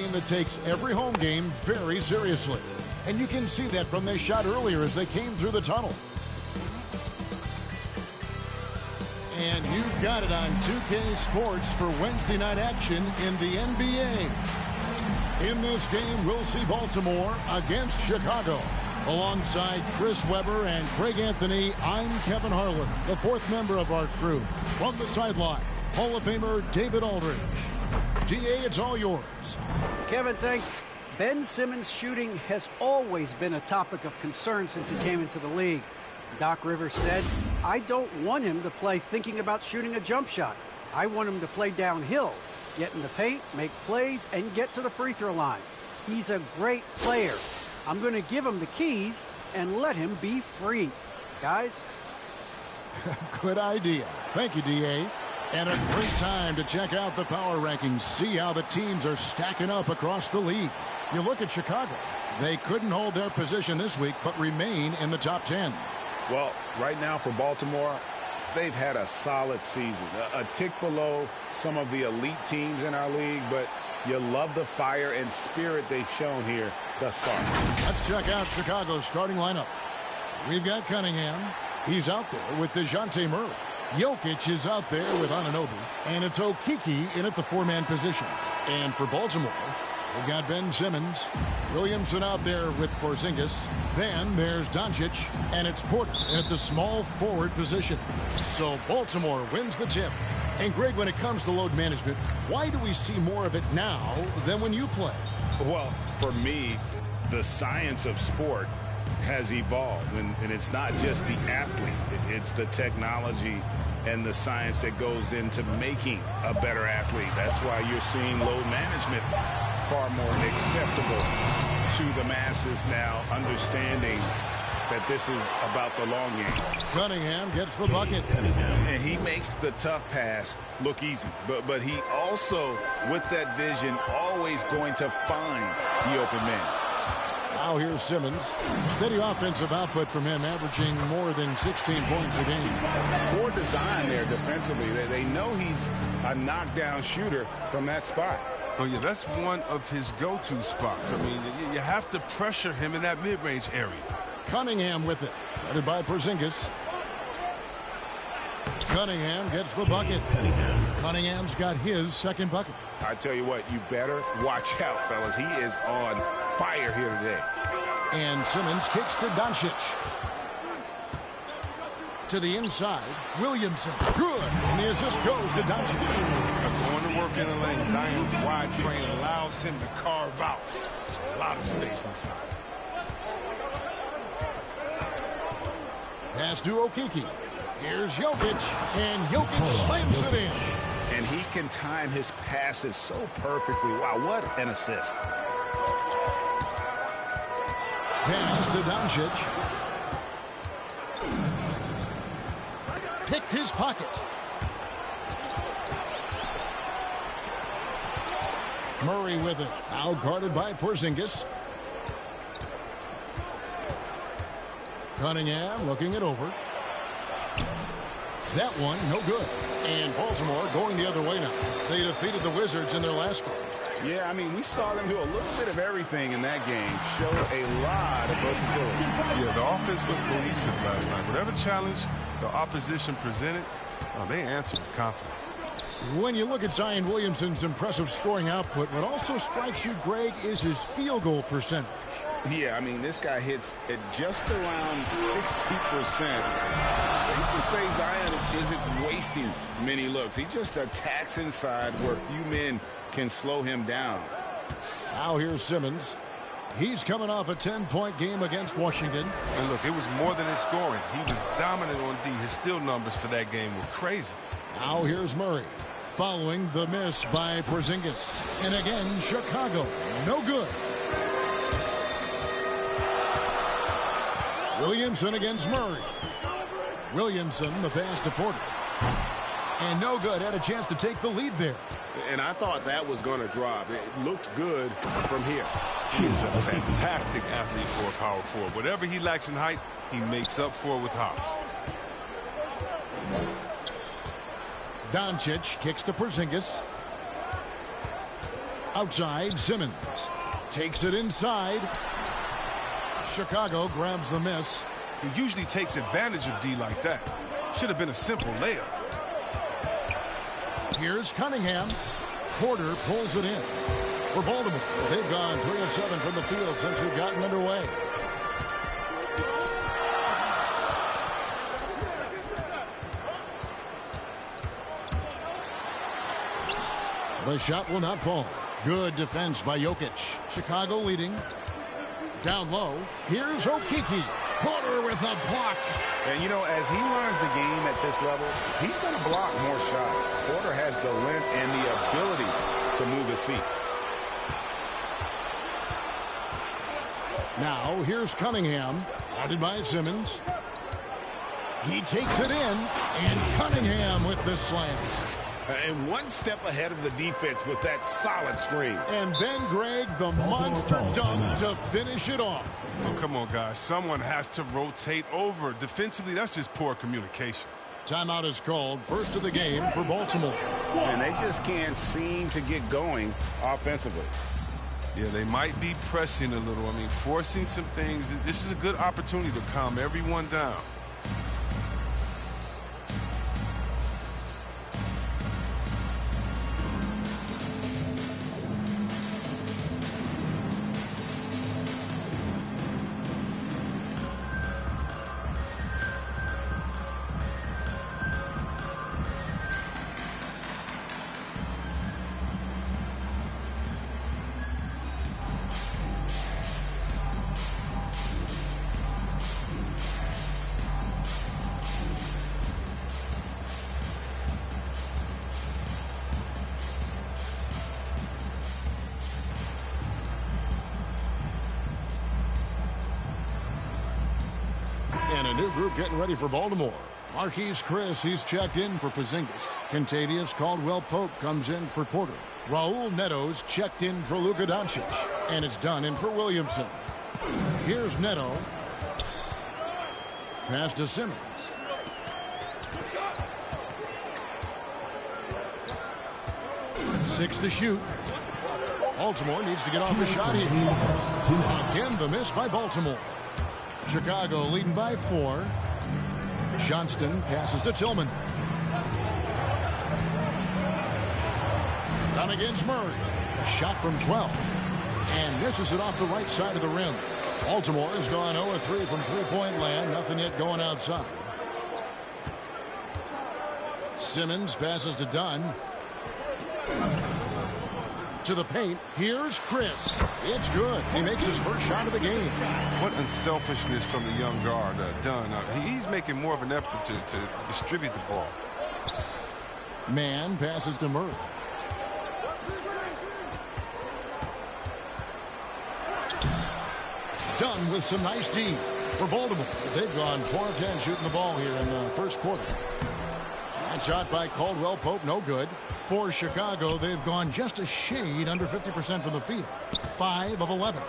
team that takes every home game very seriously. And you can see that from their shot earlier as they came through the tunnel. And you've got it on 2K Sports for Wednesday night action in the NBA. In this game, we'll see Baltimore against Chicago. Alongside Chris Webber and Craig Anthony, I'm Kevin Harlan, the fourth member of our crew. From the sideline, Hall of Famer David Aldridge. DA, it's all yours. Kevin, thanks. Ben Simmons' shooting has always been a topic of concern since he came into the league. Doc Rivers said, I don't want him to play thinking about shooting a jump shot. I want him to play downhill, get in the paint, make plays, and get to the free throw line. He's a great player. I'm going to give him the keys and let him be free. Guys? Good idea. Thank you, DA. And a great time to check out the power rankings. See how the teams are stacking up across the league. You look at Chicago. They couldn't hold their position this week, but remain in the top 10. Well, right now for Baltimore, they've had a solid season. A tick below some of the elite teams in our league, but you love the fire and spirit they've shown here thus far. Let's check out Chicago's starting lineup. We've got Cunningham. He's out there with DeJounte Murray. Jokic is out there with Anunoby. And it's Okeke in at the four-man position. And for Baltimore, we've got Ben Simmons. Williamson out there with Porzingis. Then there's Doncic. And it's Porter at the small forward position. So Baltimore wins the tip. And Greg, when it comes to load management, why do we see more of it now than when you play? Well, for me, the science of sport has evolved. And it's not just the athlete. It's the technology and the science that goes into making a better athlete. That's why you're seeing load management far more acceptable to the masses now, understanding that this is about the long game. Cunningham gets the bucket. And he makes the tough pass look easy. But he also, with that vision, always going to find the open man. Now here's Simmons. Steady offensive output from him, averaging more than 16 points a game. Poor design there defensively. They know he's a knockdown shooter from that spot. Oh, yeah, that's one of his go-to spots. I mean, you have to pressure him in that mid-range area. Cunningham with it. Headed by Porzingis. Cunningham gets the bucket. Cunningham's got his second bucket. I tell you what, you better watch out, fellas. He is on fire here today. And Simmons kicks to Doncic. To the inside, Williamson. Good. And the assist goes to Doncic. Going to work in the lane. Zion's wide frame allows him to carve out a lot of space inside. Pass to Okeke. Here's Jokic, and Jokic slams it in. And he can time his passes so perfectly. Wow, what an assist. Pass to Doncic. Picked his pocket. Murray with it. Now guarded by Porzingis. Cunningham looking it over. That one, no good. And Baltimore going the other way now. They defeated the Wizards in their last game. Yeah, I mean, we saw them do a little bit of everything in that game. Show a lot of versatility. Yeah, the offense looked cohesive last night. Whatever challenge the opposition presented, they answered with confidence. When you look at Zion Williamson's impressive scoring output, what also strikes you, Greg, is his field goal percentage. Yeah, I mean, this guy hits at just around 60%. Safe to say Zion isn't wasting many looks. He just attacks inside where few men can slow him down. Now here's Simmons. He's coming off a 10-point game against Washington. And look, it was more than his scoring. He was dominant on D. His steal numbers for that game were crazy. Now here's Murray. Following the miss by Porzingis. And again, Chicago. No good. Williamson against Murray. Williamson, the pass to Porter. And no good. Had a chance to take the lead there. And I thought that was going to drop. It looked good from here. He is a fantastic athlete for a power forward. Whatever he lacks in height, he makes up for with hops. Doncic kicks to Porzingis. Outside, Simmons takes it inside. Chicago grabs the miss. He usually takes advantage of D like that. Should have been a simple layup. Here's Cunningham. Porter pulls it in. For Baltimore, they've gone 3 of 7 from the field since we've gotten underway. The shot will not fall. Good defense by Jokic. Chicago leading. Down low. Here's Okiki. Porter with a block. And, you know, as he learns the game at this level, he's going to block more shots. Porter has the length and the ability to move his feet. Now, here's Cunningham. Guarded by Simmons. He takes it in. And Cunningham with the slam. And one step ahead of the defense with that solid screen. And then, Greg, the monster dunk to finish it off. Oh, come on, guys. Someone has to rotate over. Defensively, that's just poor communication. Timeout is called. First of the game for Baltimore. And they just can't seem to get going offensively. Yeah, they might be pressing a little. I mean, forcing some things. This is a good opportunity to calm everyone down. And a new group getting ready for Baltimore. Marquise Chris, he's checked in for Porzingis. Kentavious Caldwell-Pope comes in for Porter. Raul Neto's checked in for Luka Doncic. And it's done in for Williamson. Here's Neto. Pass to Simmons. Six to shoot. Baltimore needs to get off a shot here. Again, the miss by Baltimore. Chicago leading by 4. Johnston passes to Tillman. Down against Murray. Shot from 12. And misses it off the right side of the rim. Baltimore has gone 0-3 from three-point land. Nothing yet going outside. Simmons passes to Dunn. To the paint. Here's Chris. It's good. He makes his first shot of the game. What unselfishness from the young guard, Dunn. He's making more of an effort to distribute the ball. Man passes to Murray. Dunn with some nice D for Baltimore. They've gone 4 of 10 shooting the ball here in the first quarter. That shot by Caldwell-Pope, no good. For Chicago, they've gone just a shade under 50% from the field. 5 of 11.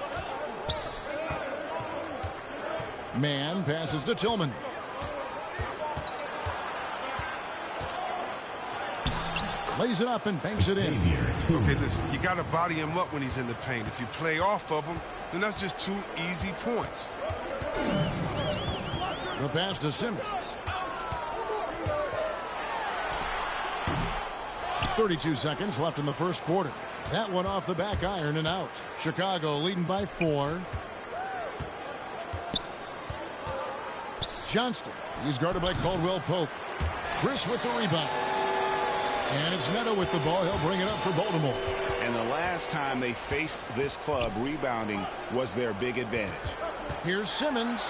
Man passes to Tillman. Lays it up and banks it in. Okay, listen, you got to body him up when he's in the paint. If you play off of him, then that's just 2 easy points. The pass to Simmons. 32 seconds left in the first quarter. That one off the back iron and out. Chicago leading by 4. Johnston. He's guarded by Caldwell-Pope. Chris with the rebound. And it's Neto with the ball. He'll bring it up for Baltimore. And the last time they faced this club, rebounding was their big advantage. Here's Simmons.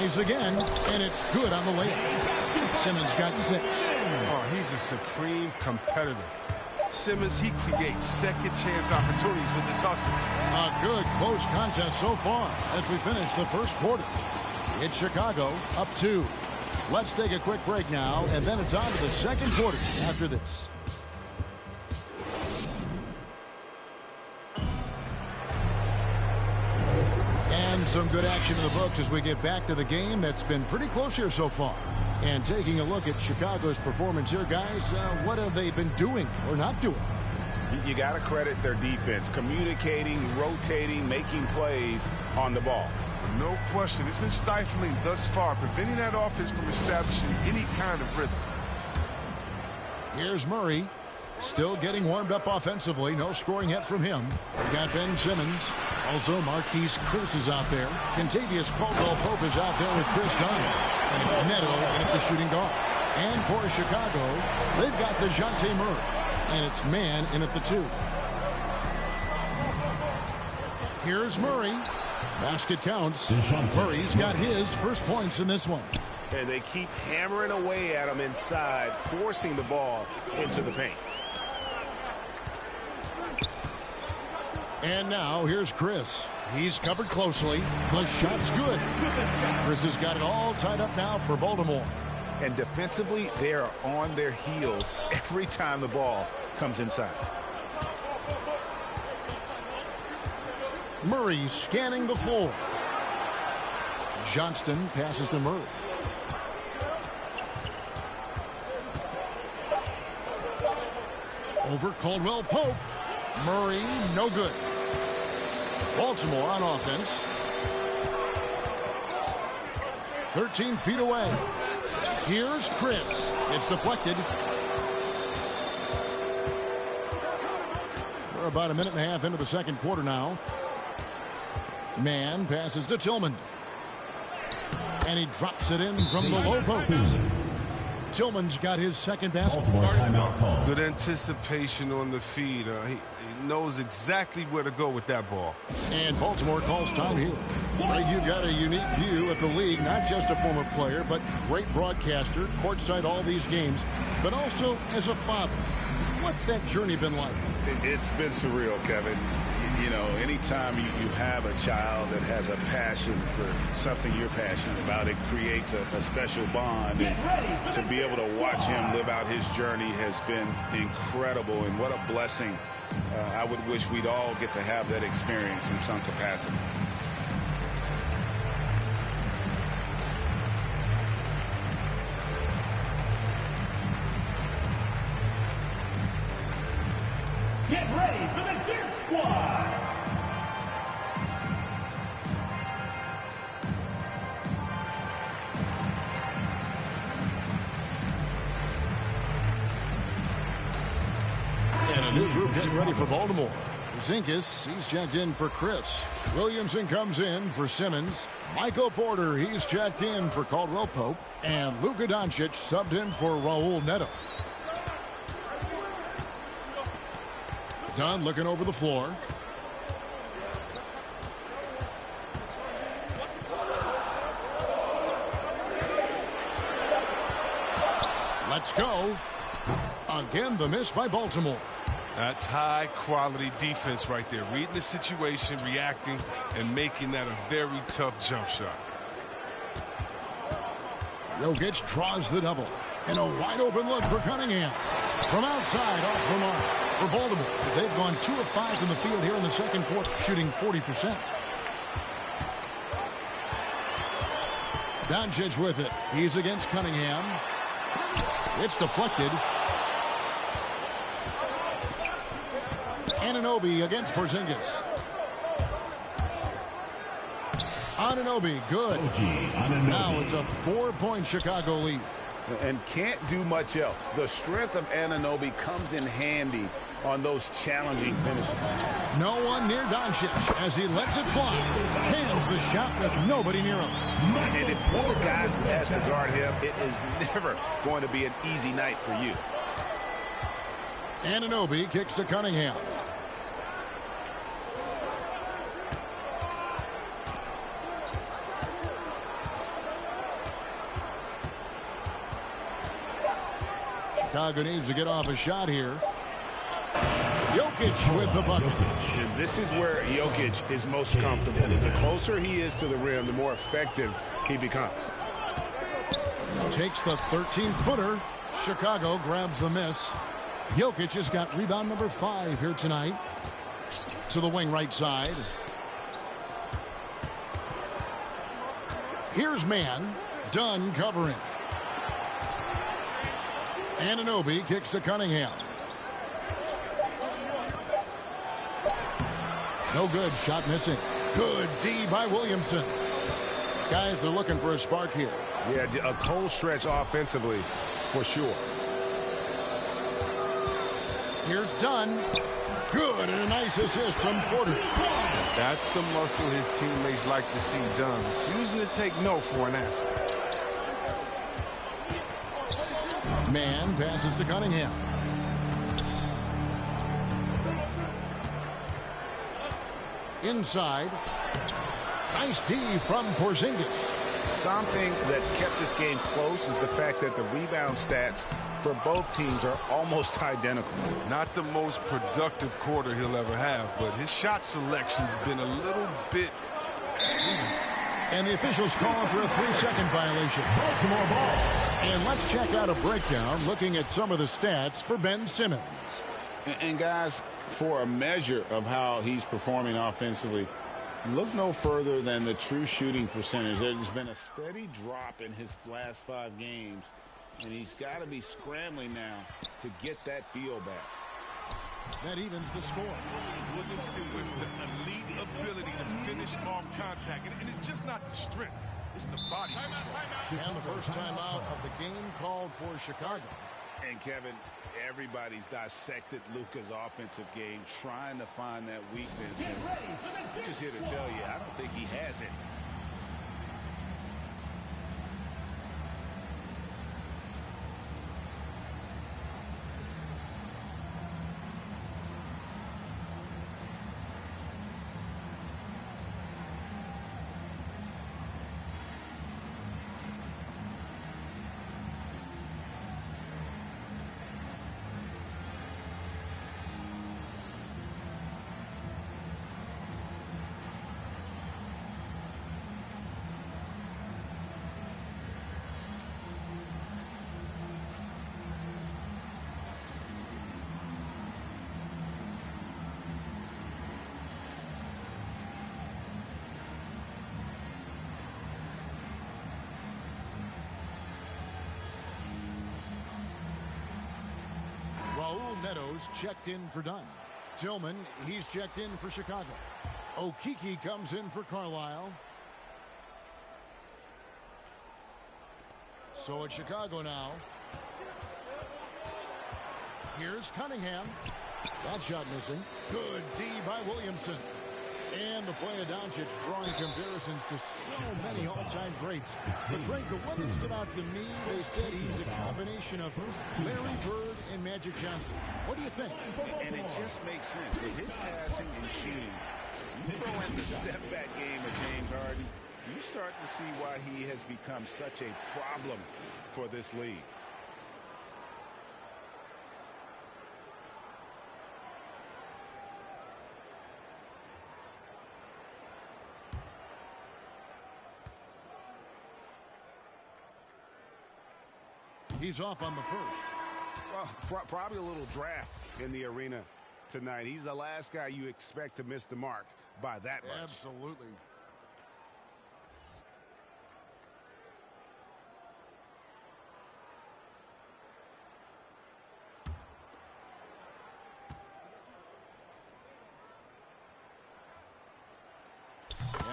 Tries again, and it's good on the layup. Simmons got 6. Oh, he's a supreme competitor. Simmons, he creates second chance opportunities with his hustle. A good close contest so far as we finish the first quarter. It's Chicago up 2. Let's take a quick break now, and then it's on to the second quarter after this. And some good action in the books as we get back to the game that's been pretty close here so far. And taking a look at Chicago's performance here, guys, what have they been doing or not doing? You got to credit their defense, communicating, rotating, making plays on the ball. No question. It's been stifling thus far, preventing that offense from establishing any kind of rhythm. Here's Murray. Still getting warmed up offensively. No scoring yet from him. We've got Ben Simmons. Also, Marquise Chris is out there. Contavious Caldwell-Pope is out there with Chris Dunn. And it's Neto in at the shooting guard. And for Chicago, they've got DeJounte Murray. And it's Man in at the 2. Here's Murray. Basket counts. Murray's got his first points in this one. And they keep hammering away at him inside, forcing the ball into the paint. And now here's Chris. He's covered closely. The shot's good. Chris has got it all tied up now for Baltimore. And defensively, they are on their heels every time the ball comes inside. Murray scanning the floor. Johnston passes to Murray. Over Caldwell-Pope. Murray, no good. Baltimore on offense. 13 feet away. Here's Chris. It's deflected. We're about a minute and a half into the second quarter now. Man passes to Tillman. And he drops it in from the low post. Tillman's got his second basket. Good anticipation on the feed. He knows exactly where to go with that ball. And Baltimore calls time here. Greg, you've got a unique view of the league, not just a former player, but great broadcaster, courtside all these games, but also as a father. What's that journey been like? It's been surreal, Kevin. You know, anytime you have a child that has a passion for something you're passionate about, it creates a special bond. And to be able to watch him live out his journey has been incredible. And what a blessing. I would wish we'd all get to have that experience in some capacity. Get ready for the Dirt Squad! And a new group getting ready for Baltimore. Zinkus, he's checked in for Chris. Williamson comes in for Simmons. Michael Porter, he's checked in for Caldwell-Pope. And Luka Doncic subbed in for Raul Neto. Dunn looking over the floor. Let's go. Again, the miss by Baltimore. That's high-quality defense right there. Reading the situation, reacting, and making that a very tough jump shot. Jokic draws the double. And a wide-open look for Cunningham. From outside, off the mark for Baltimore. They've gone 2 of 5 from the field here in the second quarter, shooting 40%. Doncic with it. He's against Cunningham. It's deflected. Anunoby against Porzingis. Anunoby, good. Now it's a 4-point Chicago lead. And can't do much else. The strength of Anunoby comes in handy on those challenging finishes. No one near Doncic as he lets it fly. Hands the shot with nobody near him. And if you're the guy who has to guard him, it is never going to be an easy night for you. Anunoby kicks to Cunningham. Chicago needs to get off a shot here. Jokic with the bucket. And this is where Jokic is most comfortable. The closer he is to the rim, the more effective he becomes. Takes the 13-footer. Chicago grabs the miss. Jokic has got rebound number 5 here tonight. To the wing right side. Here's Man. Dunn covering. Anunoby kicks to Cunningham. No good. Shot missing. Good D by Williamson. Guys are looking for a spark here. Yeah, a cold stretch offensively for sure. Here's Dunn. Good, and a nice assist from Porter. That's the muscle his teammates like to see done. Refusing to take no for an answer. Man passes to Cunningham. Inside. Nice D from Porzingis. Something that's kept this game close is the fact that the rebound stats for both teams are almost identical. Not the most productive quarter he'll ever have, but his shot selection's been a little bit dubious. And the officials call for a 3-second violation. Baltimore ball. And let's check out a breakdown looking at some of the stats for Ben Simmons. And guys, for a measure of how he's performing offensively, look no further than the true shooting percentage. There's been a steady drop in his last 5 games, and he's got to be scrambling now to get that feel back. That evens the score. Williamson with the elite ability to finish off contact, and it's just not the strength, it's the body control. And the first time out of the game called for Chicago. And Kevin, everybody's dissected Luka's offensive game, trying to find that weakness. And I'm just here to tell you, I don't think he has it. Meadows checked in for Dunn. Tillman, he's checked in for Chicago. Okeke comes in for Carlisle. So it's Chicago now. Here's Cunningham. That shot missing. Good D by Williamson. And the play of Doncic drawing comparisons to so many all-time greats. But Frank, the one that stood out to me, they said he's a combination of Larry Bird and Magic Johnson. What do you think? And it just makes sense. With his passing and shooting, you throw in the step-back game of James Harden, you start to see why he has become such a problem for this league. He's off on the first. Well, probably a little draft in the arena tonight. He's the last guy you expect to miss the mark by that much. Absolutely.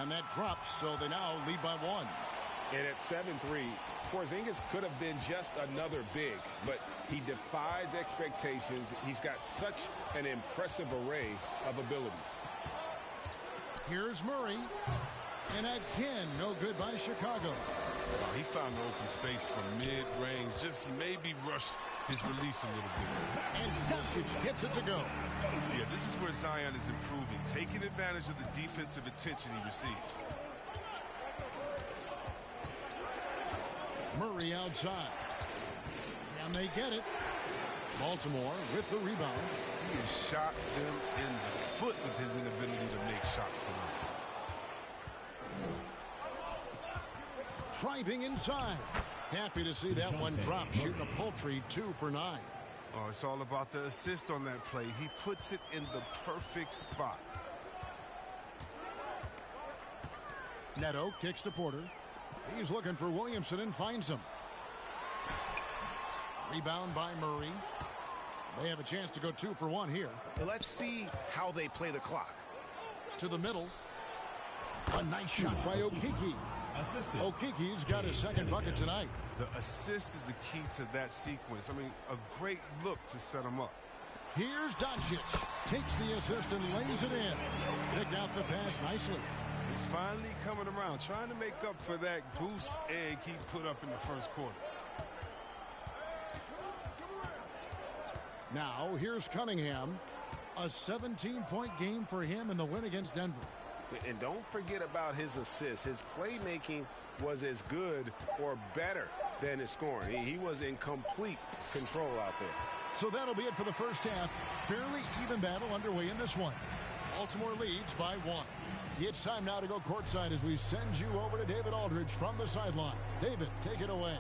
And that drops, so they now lead by 1. And at 7-3, Porzingis could have been just another big, but he defies expectations. He's got such an impressive array of abilities. Here's Murray. And again, no good by Chicago. Well, he found the open space from mid-range, just maybe rushed his release a little bit. And Doncic gets it to go. Yeah, this is where Zion is improving, taking advantage of the defensive attention he receives. Murray outside. Can they get it? Baltimore with the rebound. He has shot them in the foot with his inability to make shots tonight. Driving inside. Happy to see that one drop, shooting a paltry 2 for 9. Oh, it's all about the assist on that play. He puts it in the perfect spot. Neto kicks to Porter. He's looking for Williamson and finds him. Rebound by Murray. They have a chance to go 2 for 1 here. Let's see how they play the clock. To the middle. A nice shot by Okeke. Okeke's got his second bucket tonight. The assist is the key to that sequence. I mean, a great look to set him up. Here's Doncic. Takes the assist and lays it in. Picked out the pass nicely. He's finally coming around, trying to make up for that goose egg he put up in the first quarter. Now, here's Cunningham. A 17-point game for him in the win against Denver. And don't forget about his assists. His playmaking was as good or better than his scoring. He was in complete control out there. So that'll be it for the first half. Fairly even battle underway in this one. Baltimore leads by 1. It's time now to go courtside as we send you over to David Aldridge from the sideline. David, take it away.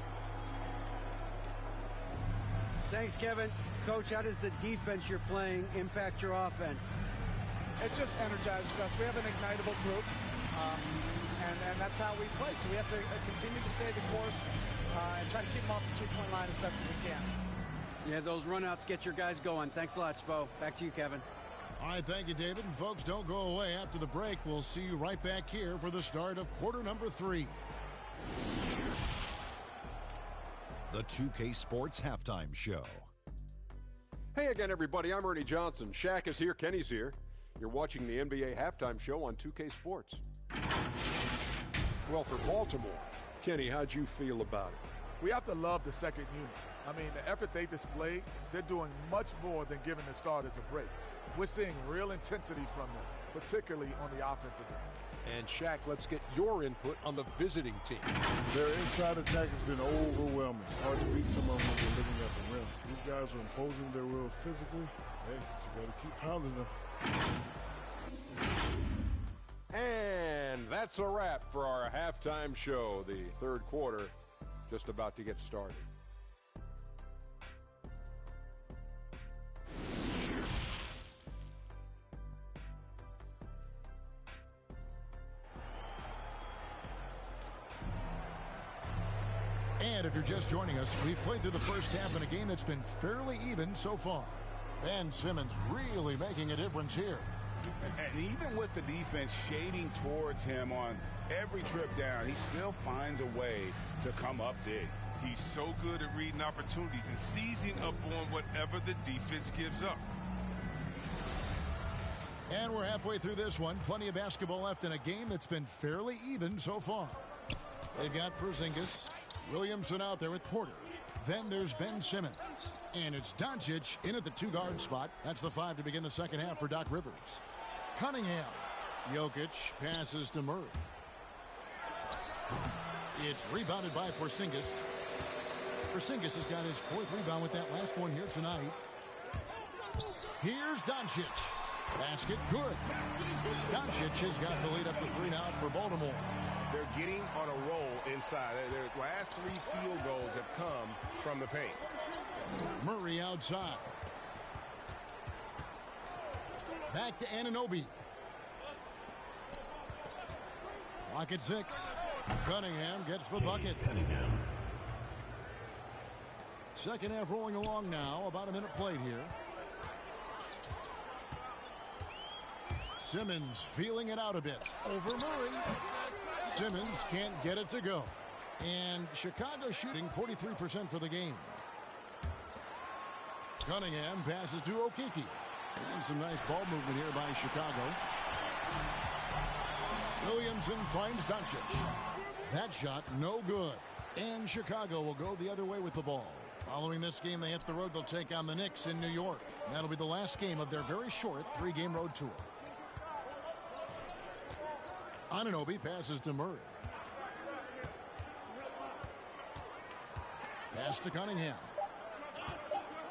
Thanks, Kevin. Coach, how does the defense you're playing impact your offense? It just energizes us. We have an ignitable group, and that's how we play. So we have to continue to stay the course and try to keep them off the two-point line as best as we can. Yeah, those runouts get your guys going. Thanks a lot, Spo. Back to you, Kevin. All right, thank you, David. And folks, don't go away. After the break, we'll see you right back here for the start of quarter number 3. The 2K Sports Halftime Show. Hey again, everybody. I'm Ernie Johnson. Shaq is here. Kenny's here. You're watching the NBA Halftime Show on 2K Sports. Well, for Baltimore, Kenny, how'd you feel about it? We have to love the second unit. I mean, the effort they displayed, they're doing much more than giving the starters a break. We're seeing real intensity from them, particularly on the offensive end. And Shaq, let's get your input on the visiting team. Their inside attack has been overwhelming. It's hard to beat someone when they're living at the rim. These guys are imposing their will physically. Hey, you got to keep pounding them. And that's a wrap for our halftime show. The third quarter just about to get started. And if you're just joining us, we've played through the first half in a game that's been fairly even so far. Ben Simmons really making a difference here. And even with the defense shading towards him on every trip down, he still finds a way to come up big. He's so good at reading opportunities and seizing up on whatever the defense gives up. And we're halfway through this one. Plenty of basketball left in a game that's been fairly even so far. They've got Porzingis, Williamson out there with Porter. Then there's Ben Simmons. And it's Doncic in at the 2-guard spot. That's the 5 to begin the second half for Doc Rivers. Cunningham. Jokic passes to Murray. It's rebounded by Porzingis. Porzingis has got his 4th rebound with that last one here tonight. Here's Doncic. Basket good. Doncic has got the lead up to 3 now for Baltimore. They're getting on a roll inside. Their last 3 field goals have come from the paint. Murray outside. Back to Anunoby. Clock at 6. Cunningham gets the bucket. Second half rolling along now. About a minute played here. Simmons feeling it out a bit. Over Murray. Simmons can't get it to go. And Chicago shooting 43% for the game. Cunningham passes to Okeke. And some nice ball movement here by Chicago. Williamson finds Doncic. That shot no good. And Chicago will go the other way with the ball. Following this game, they hit the road. They'll take on the Knicks in New York. That'll be the last game of their very short 3-game road tour. Anunoby passes to Murray. Pass to Cunningham.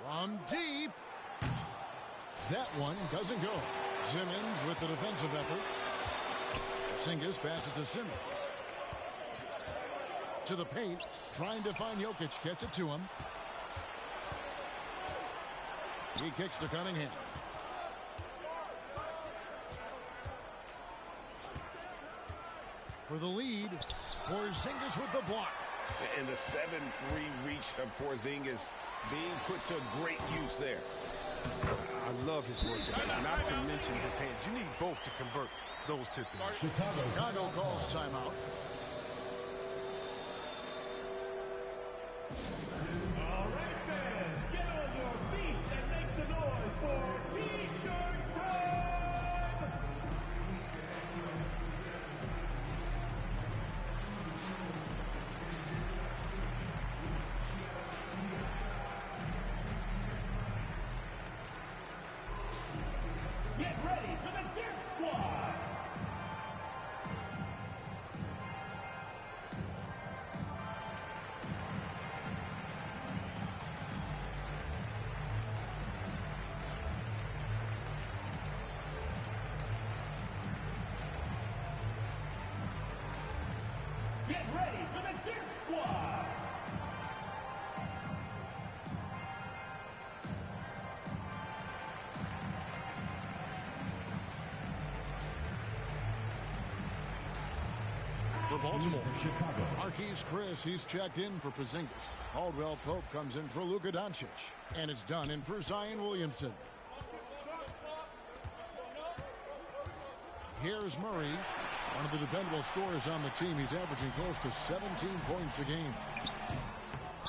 From deep. That one doesn't go. Simmons with the defensive effort. Porzingis passes to Simmons. To the paint. Trying to find Jokic. Gets it to him. He kicks to Cunningham. For the lead, Porzingis with the block. And the 7-3 reach of Porzingis being put to great use there. I love his work ethic, not to mention his hands. You need both to convert those two things. Chicago calls timeout. All right, fans, get on your feet and make some noise for T-shirt time! Get ready for the Dirt Squad! Get ready for the Dirt Squad! For Baltimore, Marquise Chris, he's checked in for Porzingis. Caldwell Pope comes in for Luka Doncic. And it's done in for Zion Williamson. Here's Murray, one of the dependable scorers on the team. He's averaging close to 17 points a game.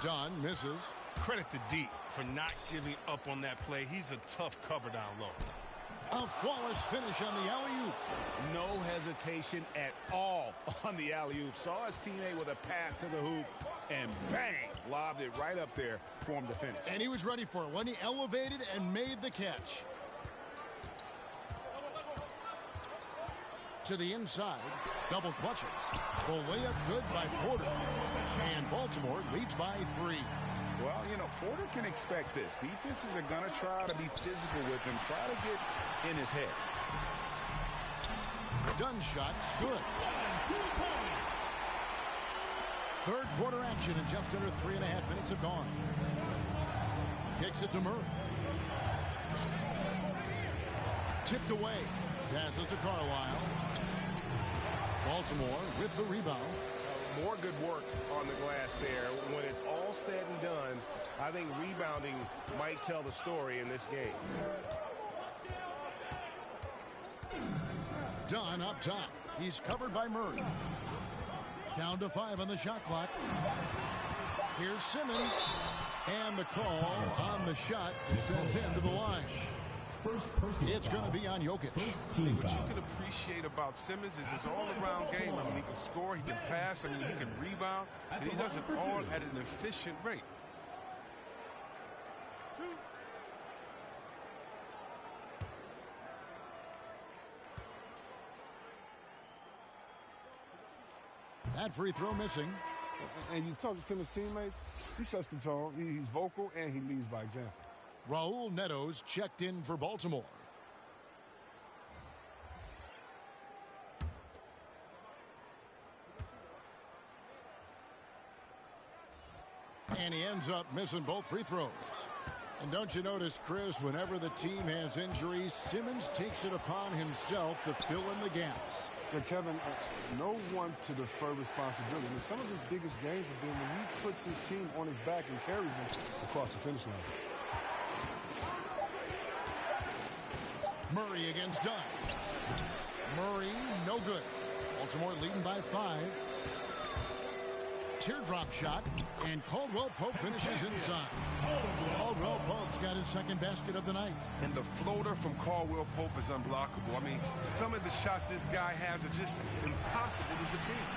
Dunn misses. Credit to D for not giving up on that play. He's a tough cover down low. A flawless finish on the alley-oop. No hesitation at all on the alley-oop. Saw his teammate with a path to the hoop, and bang, lobbed it right up there for him to finish. And he was ready for it when he elevated and made the catch. To the inside, double clutches. The layup good by Porter. And Baltimore leads by 3. Well, you know, Porter can expect this. Defenses are going to try to be physical with him, try to get in his head. Dunn shot's good. Third quarter action and just under 3.5 minutes have gone. Kicks it to Murray. Tipped away. Passes to Carlisle. Baltimore with the rebound. More good work on the glass there. When it's all said and done, I think rebounding might tell the story in this game. Dunn up top. He's covered by Murray. Down to 5 on the shot clock. Here's Simmons. And the call on the shot that sends him to the line. It's going to be on Jokic. What you can appreciate about Simmons is his all-around game. I mean, he can score, he can pass, I mean, he can rebound, and he does it all at an efficient rate. That free throw missing. And you talk to Simmons' teammates, he sets the tone, he's vocal, and he leads by example. Raul Neto's checked in for Baltimore. And he ends up missing both free throws. And don't you notice, Chris, whenever the team has injuries, Simmons takes it upon himself to fill in the gaps. Yeah, Kevin, no one to defer responsibility. I mean, some of his biggest games have been when he puts his team on his back and carries them across the finish line. Murray against Dunn. Murray, no good. Baltimore leading by 5. Teardrop shot, and Caldwell Pope finishes inside. Caldwell Pope's got his second basket of the night. And the floater from Caldwell Pope is unblockable. I mean, some of the shots this guy has are just impossible to defend.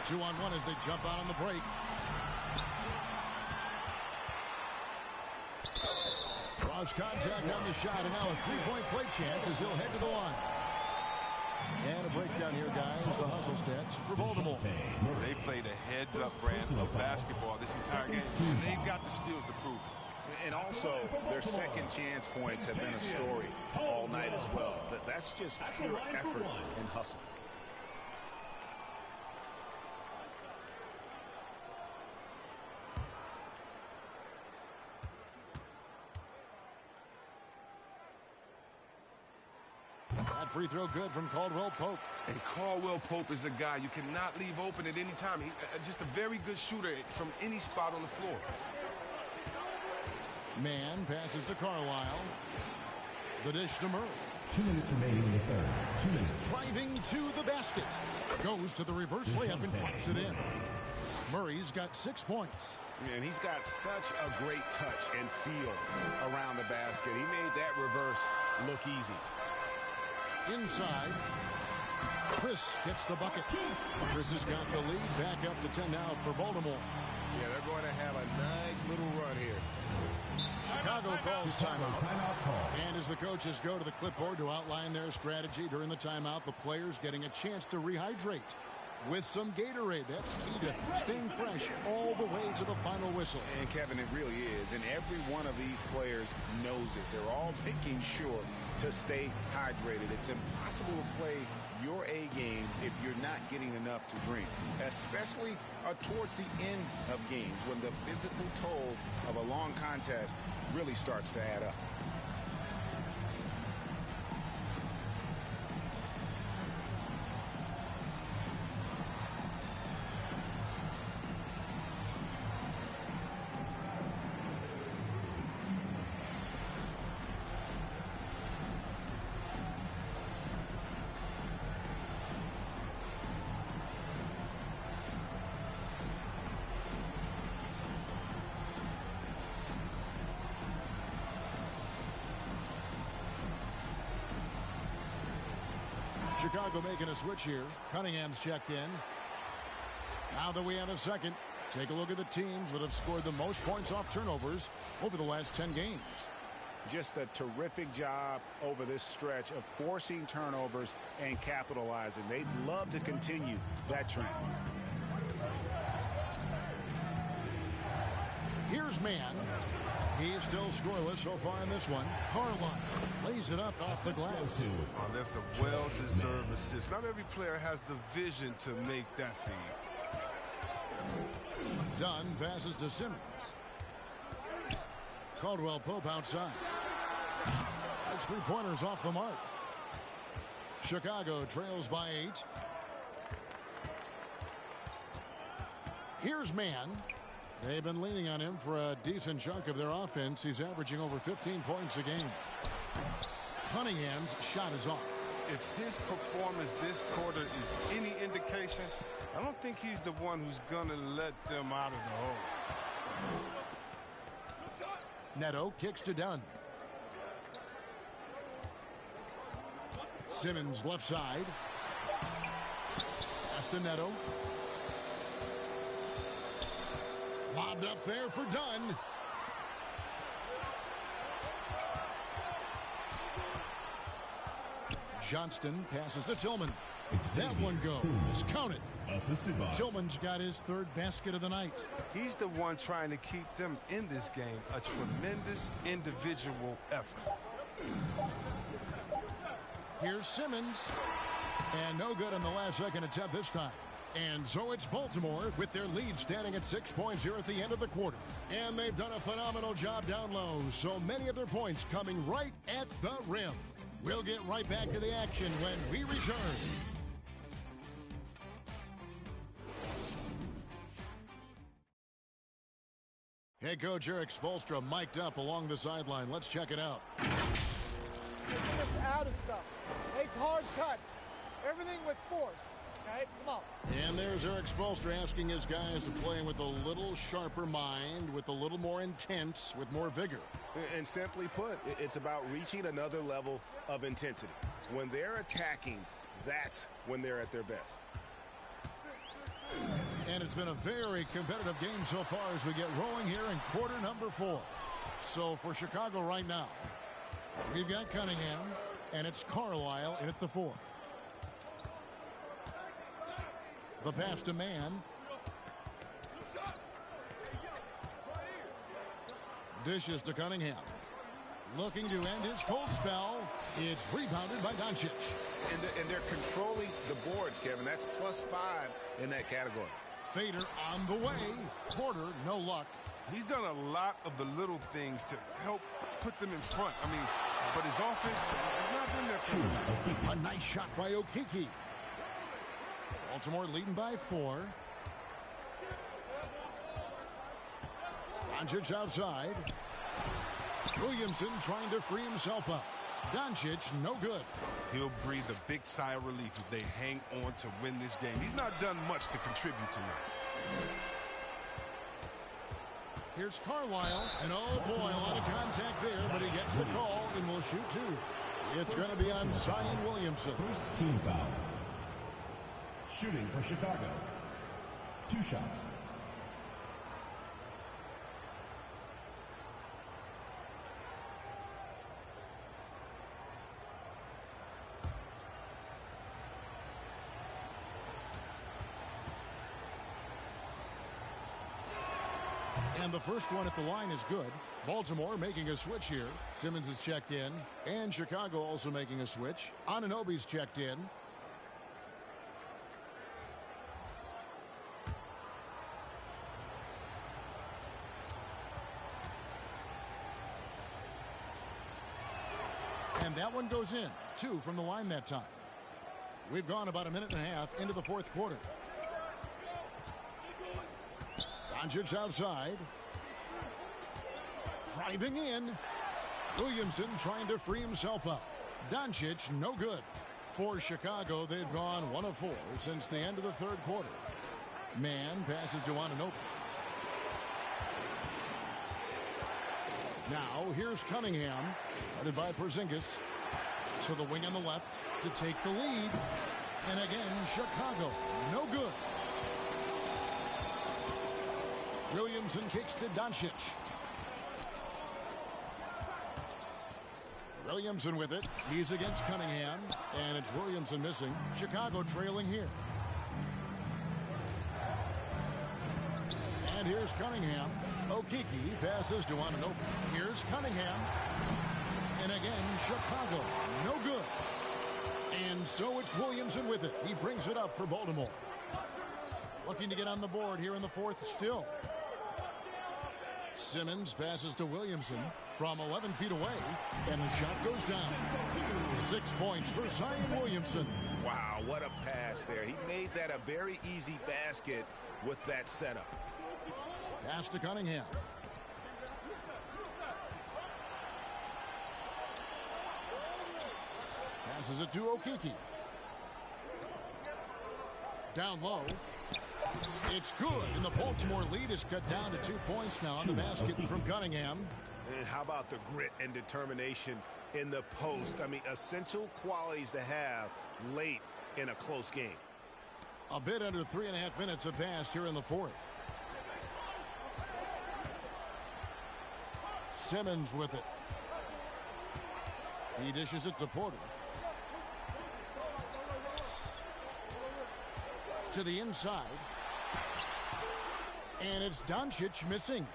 2-on-1 as they jump out on the break. Cross contact on the shot, and now a three-point play chance as he'll head to the line. And a breakdown here, guys. The hustle stats for Baltimore. They played a heads-up brand of basketball this entire game. They've got the steals to prove it. And also, their second chance points have been a story all night as well. That's just pure effort and hustle. That free throw good from Caldwell Pope. And Caldwell Pope is a guy you cannot leave open at any time. He just a very good shooter from any spot on the floor. Man passes to Carlisle. The dish to Murray. 2 minutes remaining in the third. 2 minutes. Driving to the basket. Goes to the reverse layup and puts it in. Murray's got 6 points. And he's got such a great touch and feel around the basket. He made that reverse look easy. Inside. Chris gets the bucket. Chris has got the lead. Back up to 10 now for Baltimore. Yeah, they're going to have a nice little run here. Chicago calls timeout. Timeout call. And as the coaches go to the clipboard to outline their strategy during the timeout, the players getting a chance to rehydrate with some Gatorade. That's key to staying fresh all the way to the final whistle. And Kevin, it really is. And every one of these players knows it. They're all making sure to stay hydrated. It's impossible to play your A game if you're not getting enough to drink, especially towards the end of games when the physical toll of a long contest really starts to add up. Chicago making a switch here. Cunningham's checked in. Now that we have a second, take a look at the teams that have scored the most points off turnovers over the last 10 games. Just a terrific job over this stretch of forcing turnovers and capitalizing. They'd love to continue that trend. Here's Mann. He's still scoreless so far in this one. Carlisle lays it up off the glass. Oh, that's a well-deserved assist. Not every player has the vision to make that feed. Dunn passes to Simmons. Caldwell Pope outside. That's 3-pointers off the mark. Chicago trails by 8. Here's Mann. They've been leaning on him for a decent chunk of their offense. He's averaging over 15 points a game. Cunningham's shot is off. If his performance this quarter is any indication, I don't think he's the one who's going to let them out of the hole. Neto kicks to Dunn. Simmons left side. Pass to Neto. Lobbed up there for Dunn. Johnston passes to Tillman. That one goes. Count it. Assisted by Tillman's got his 3rd basket of the night. He's the one trying to keep them in this game. A tremendous individual effort. Here's Simmons. And no good on the last second attempt this time. And so it's Baltimore with their lead standing at 6 points here at the end of the quarter. And they've done a phenomenal job down low. So many of their points coming right at the rim. We'll get right back to the action when we return. Head coach Eric Spoelstra mic'd up along the sideline. Let's check it out. Get us out of stuff. Make hard cuts. Everything with force. Okay, come on. And there's Eric Spoelstra asking his guys to play with a little sharper mind, with a little more intense, with more vigor. And simply put, it's about reaching another level of intensity. When they're attacking, that's when they're at their best. And it's been a very competitive game so far as we get rolling here in quarter number 4. So for Chicago right now, we've got Cunningham, and it's Carlisle in at the 4. The pass to Mann. Dishes to Cunningham. Looking to end his cold spell. It's rebounded by Doncic. And they're controlling the boards, Kevin. That's +5 in that category. Fader on the way. Porter, no luck. He's done a lot of the little things to help put them in front. I mean, but his offense has not been there for him. A nice shot by Okeke. Baltimore leading by 4. Doncic outside. Williamson trying to free himself up. Doncic, no good. He'll breathe a big sigh of relief if they hang on to win this game. He's not done much to contribute tonight. Here's Carlisle, and oh boy, a lot of contact there, but he gets the call and will shoot two. It's going to be on Zion Williamson. First team foul. Shooting for Chicago. 2 shots. And the first one at the line is good. Baltimore making a switch here. Simmons is checked in. And Chicago also making a switch. Anunoby's checked in. And that one goes in. 2 from the line that time. We've gone about a minute and a half into the fourth quarter. Doncic outside. Driving in. Williamson trying to free himself up. Doncic, no good. For Chicago, they've gone 1 of 4 since the end of the third quarter. Mann passes to Anunoby. Now, here's Cunningham, guarded by Porzingis. To the wing on the left to take the lead. And again, Chicago, no good. Williamson kicks to Doncic. Williamson with it. He's against Cunningham. And it's Williamson missing. Chicago trailing here. And here's Cunningham. Okeke passes to Anunoby. Here's Cunningham. And again, Chicago, no good. And so it's Williamson with it. He brings it up for Baltimore. Looking to get on the board here in the fourth still. Simmons passes to Williamson from 11 feet away, and the shot goes down. 6 points for Zion Williamson. Wow, what a pass there. He made that a very easy basket with that setup. Pass to Cunningham. Passes it to Okeke. Down low. It's good, and the Baltimore lead is cut down to 2 points now on the basket from Cunningham. And how about the grit and determination in the post? I mean, essential qualities to have late in a close game. A bit under 3.5 minutes have passed here in the fourth. Simmons with it. He dishes it to Porter. To the inside. And it's Doncic missing.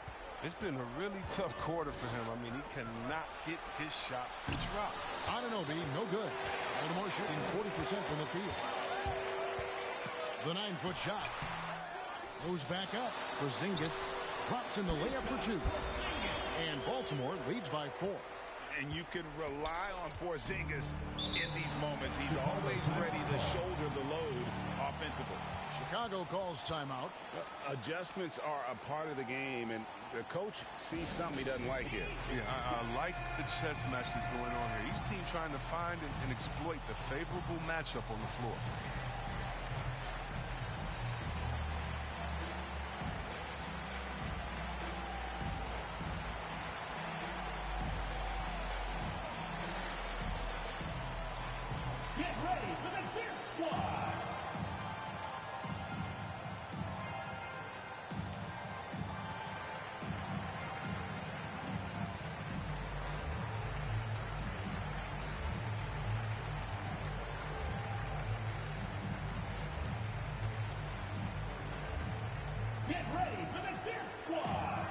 It's been a really tough quarter for him. I mean, he cannot get his shots to drop. Anunoby, no good. Baltimore shooting 40% from the field. The 9-foot shot goes back up. Porzingis drops in the layup for 2. And Baltimore leads by 4. And you can rely on Porzingis in these moments. He's always ready to shoulder the load offensively. Chicago calls timeout. Adjustments are a part of the game, and the coach sees something he doesn't like here. Yeah, I like the chess match that's going on here. Each team trying to find and exploit the favorable matchup on the floor. Get ready for the Dip Squad. Get ready for the Dip Squad.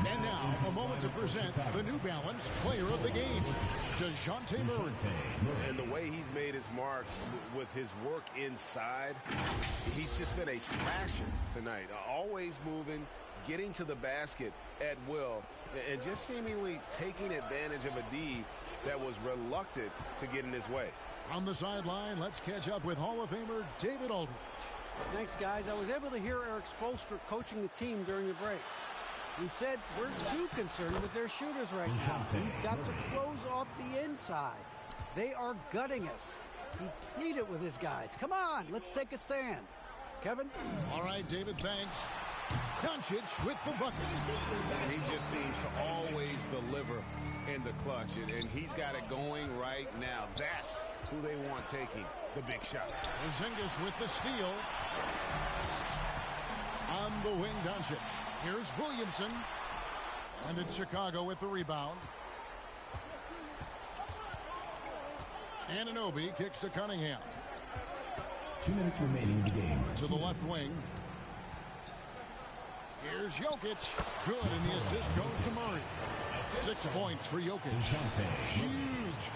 And now, a moment to present the New Balance Player of the Game, DeJounte Murray. And the way he's made his mark with his work inside, he's just been a smasher tonight. Always moving, getting to the basket at will, and just seemingly taking advantage of a D that was reluctant to get in his way. On the sideline, let's catch up with Hall of Famer David Aldridge. Thanks, guys. I was able to hear Eric Spoelstra coaching the team during the break. He said, we're too concerned with their shooters right now. We've got to close off the inside. They are gutting us. He pleaded with his guys. Come on, let's take a stand. Kevin? All right, David, thanks. Doncic with the bucket. And he just seems to always deliver in the clutch, and he's got it going right now. That's who they want taking the big shot. Porzingis with the steal. On the wing, Doncic. Here's Williamson. And it's Chicago with the rebound. Anunoby kicks to Cunningham. 2 minutes remaining in the game. To the left wing. Here's Jokic. Good, and the assist goes to Murray. 6 points for Jokic. Huge.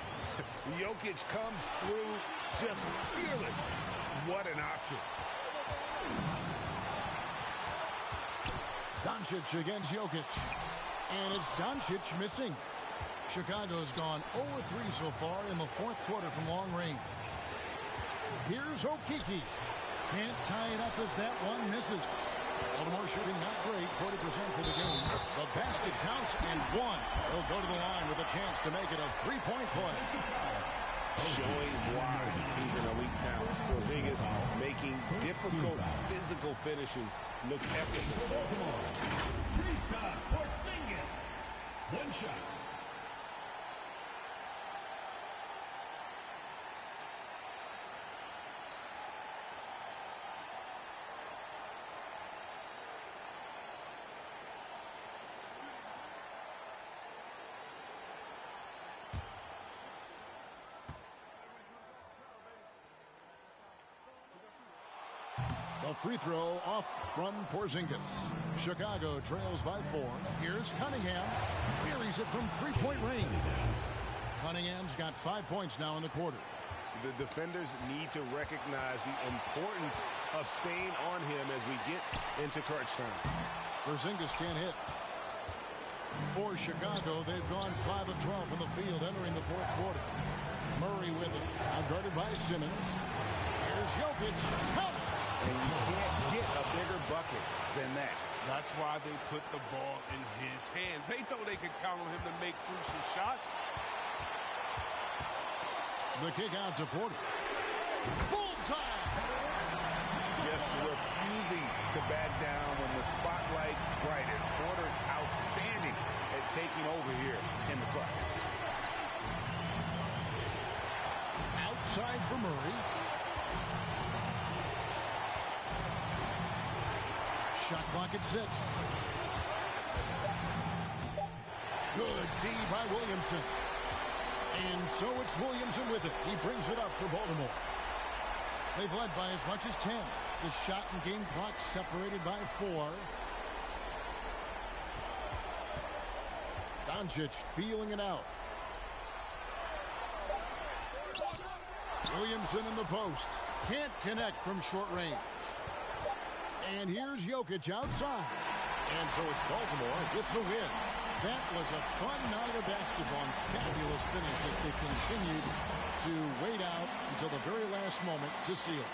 Jokic comes through just fearless. What an option. Doncic against Jokic. And it's Doncic missing. Chicago's gone 0-3 so far in the fourth quarter from long range. Here's Okeke. Can't tie it up as that one misses. Baltimore shooting not great, 40% for the game. The basket counts and one. He'll go to the line with a chance to make it a three-point play. Showing why he's an elite talent. Porzingis making difficult physical finishes look effortless. Baltimore. Kristaps Porzingis. One shot. The free throw off from Porzingis. Chicago trails by 4. Here's Cunningham. Buries it from three-point range. Cunningham's got 5 points now in the quarter. The defenders need to recognize the importance of staying on him as we get into crunch time. Porzingis can't hit. For Chicago, they've gone 5 of 12 from the field entering the fourth quarter. Murray with it. Outguarded by Simmons. Here's Jokic. Help! And you can't get a bigger bucket than that. That's why they put the ball in his hands. They know they can count on him to make crucial shots. The kick out to Porter. Bullseye! Just refusing to back down when the spotlight's brightest. Porter outstanding at taking over here in the clutch. Outside for Murray. Shot clock at 6. Good D by Williamson. And so it's Williamson with it. He brings it up for Baltimore. They've led by as much as 10. The shot and game clock separated by 4. Doncic feeling it out. Williamson in the post. Can't connect from short range. And here's Jokic outside. And so it's Baltimore with the win. That was a fun night of basketball and fabulous finish as they continued to wait out until the very last moment to seal.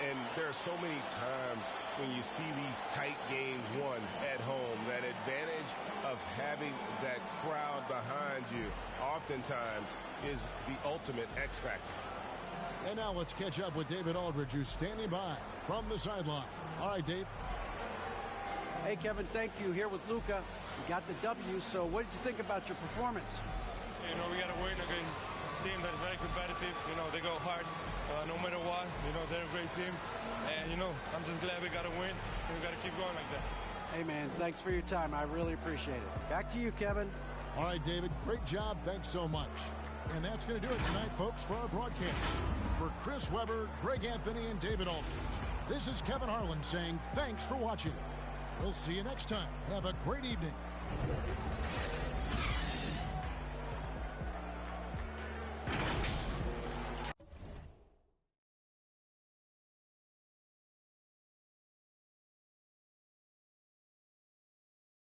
And there are so many times when you see these tight games won at home, that advantage of having that crowd behind you oftentimes is the ultimate X factor. And now let's catch up with David Aldridge, who's standing by from the sideline. All right, Dave. Hey, Kevin, thank you. Here with Luka. You got the W, so what did you think about your performance? You know, we got to win against a team that is very competitive. You know, they go hard no matter what. You know, they're a great team. And, you know, I'm just glad we got to win, and we got to keep going like that. Hey, man, thanks for your time. I really appreciate it. Back to you, Kevin. All right, David, great job. Thanks so much. And that's going to do it tonight, folks, for our broadcast. For Chris Webber, Greg Anthony, and David Aldridge, this is Kevin Harlan saying thanks for watching. We'll see you next time. Have a great evening.